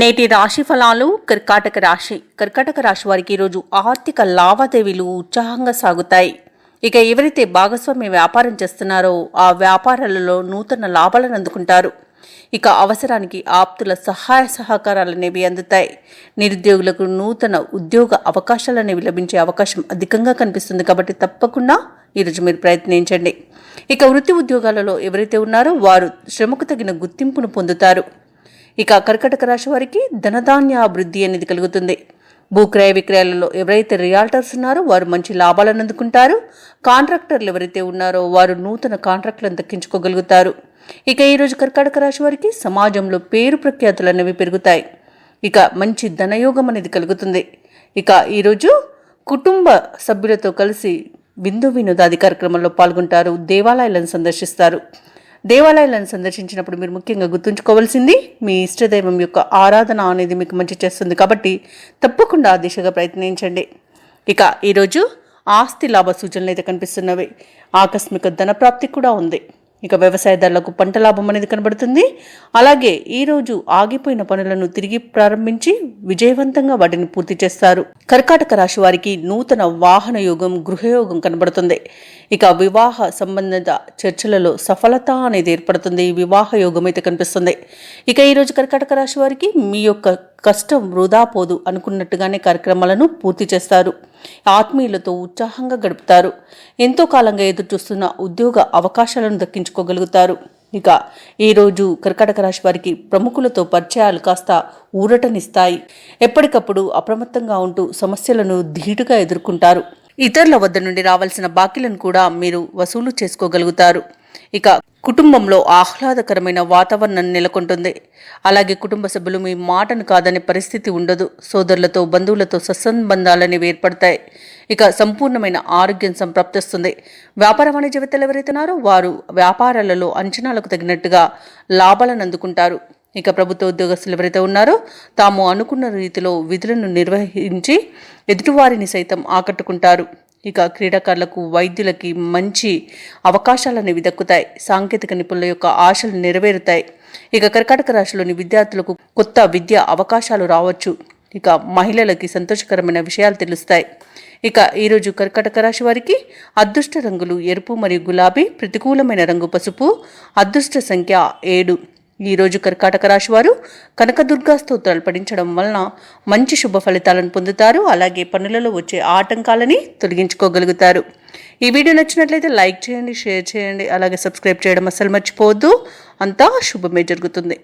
నేటి రాశి ఫలాలు. కర్కాటక రాశి వారికి ఈరోజు ఆర్థిక లావాదేవీలు ఉత్సాహంగా సాగుతాయి. ఇక ఎవరైతే భాగస్వామ్య వ్యాపారం చేస్తున్నారో ఆ వ్యాపారాలలో నూతన లాభాలను అందుకుంటారు. ఇక అవసరానికి ఆప్తుల సహాయ సహకారాలనేవి అందుతాయి. నిరుద్యోగులకు నూతన ఉద్యోగ అవకాశాలనేవి లభించే అవకాశం అధికంగా కనిపిస్తుంది. కాబట్టి తప్పకుండా ఈరోజు మీరు ప్రయత్నించండి. ఇక వృత్తి ఉద్యోగాలలో ఎవరైతే ఉన్నారో వారు శ్రమకు తగిన గుర్తింపును పొందుతారు. ఇక కర్కాటక రాశి వారికి ధనధాన్య అభివృద్ధి అనేది కలుగుతుంది. భూక్రయ విక్రయాలలో ఎవరైతే రియాల్టర్స్ ఉన్నారో వారు మంచి లాభాలను అందుకుంటారు. కాంట్రాక్టర్లు ఎవరైతే ఉన్నారో వారు నూతన కాంట్రాక్టులను దక్కించుకోగలుగుతారు. ఇక ఈరోజు కర్కాటక రాశి వారికి సమాజంలో పేరు ప్రఖ్యాతులు అనేవి పెరుగుతాయి. ఇక మంచి ధనయోగం అనేది కలుగుతుంది. ఇక ఈరోజు కుటుంబ సభ్యులతో కలిసి విందు వినోదాది కార్యక్రమంలో పాల్గొంటారు. దేవాలయాలను సందర్శిస్తారు. దేవాలయాలను సందర్శించినప్పుడు మీరు ముఖ్యంగా గుర్తుంచుకోవాల్సింది మీ ఇష్టదైవం యొక్క ఆరాధన అనేది మీకు మంచి చేస్తుంది. కాబట్టి తప్పకుండా ఆ దిశగా ప్రయత్నించండి. ఇక ఈరోజు ఆస్తి లాభ సూచనలు అయితే కనిపిస్తున్నవి. ఆకస్మిక ధనప్రాప్తి కూడా ఉంది. ఇక వ్యవసాయదారులకు పంట లాభం అనేది కనబడుతుంది. అలాగే ఈరోజు ఆగిపోయిన పనులను తిరిగి ప్రారంభించి విజయవంతంగా వాటిని పూర్తి చేస్తారు. కర్కాటక రాశి వారికి నూతన వాహన యోగం, గృహయోగం కనబడుతుంది. ఇక వివాహ సంబంధిత చర్చలలో సఫలత అనేది ఏర్పడుతుంది. వివాహ యోగం అయితే కనిపిస్తుంది. ఇక ఈరోజు కర్కాటక రాశి వారికి మీ యొక్క కష్టం వృధా పోదు అనుకున్నట్టుగానే కార్యక్రమాలను పూర్తి చేస్తారు. ఆత్మీయులతో ఉత్సాహంగా గడుపుతారు. ఎంతో కాలంగా ఎదురు చూస్తున్న ఉద్యోగ అవకాశాలను దక్కించుకోగలుగుతారు. ఇక ఈరోజు కర్కాటక రాశి వారికి ప్రముఖులతో పరిచయాలు కాస్త ఊరటనిస్తాయి. ఎప్పటికప్పుడు అప్రమత్తంగా ఉంటూ సమస్యలను ధీటుగా ఎదుర్కొంటారు. ఇతరుల వద్ద నుండి రావాల్సిన బాకీలను కూడా మీరు వసూలు చేసుకోగలుగుతారు. ఇక కుటుంబంలో ఆహ్లాదకరమైన వాతావరణం నెలకొంటుంది. అలాగే కుటుంబ సభ్యులు మీ మాటను కాదనే పరిస్థితి ఉండదు. సోదరులతో, బంధువులతో సత్సంబంధాలనేవి ఏర్పడతాయి. ఇక సంపూర్ణమైన ఆరోగ్యం సంప్రాప్తిస్తుంది. వ్యాపార వాణిజ్యవేత్తలు ఎవరైతున్నారో వారు వ్యాపారాలలో అంచనాలకు తగినట్టుగా లాభాలను అందుకుంటారు. ఇక ప్రభుత్వ ఉద్యోగస్తులు ఎవరైతే ఉన్నారో తాము అనుకున్న రీతిలో విధులను నిర్వహించి ఎదుటివారిని సైతం ఆకట్టుకుంటారు. ఇక క్రీడాకారులకు, వైద్యులకి మంచి అవకాశాలు అనేవి దక్కుతాయి. సాంకేతిక నిపుణుల యొక్క ఆశలు నెరవేరుతాయి. ఇక కర్కాటక రాశిలోని విద్యార్థులకు కొత్త విద్యా అవకాశాలు రావచ్చు. ఇక మహిళలకి సంతోషకరమైన విషయాలు తెలుస్తాయి. ఇక ఈరోజు కర్కాటక రాశి వారికి అదృష్ట రంగులు ఎరుపు మరియు గులాబీ, ప్రతికూలమైన రంగు పసుపు, అదృష్ట సంఖ్య 7. ఈరోజు కర్కాటక రాశి వారు కనకదుర్గా స్తోత్రాలు పఠించడం వలన మంచి శుభ ఫలితాలను పొందుతారు. అలాగే పనులలో వచ్చే ఆటంకాలని తొలగించుకోగలుగుతారు. ఈ వీడియో నచ్చినట్లయితే లైక్ చేయండి, షేర్ చేయండి, అలాగే సబ్స్క్రైబ్ చేయడం అస్సలు మర్చిపోవద్దు. అంతా శుభమే జరుగుతుంది.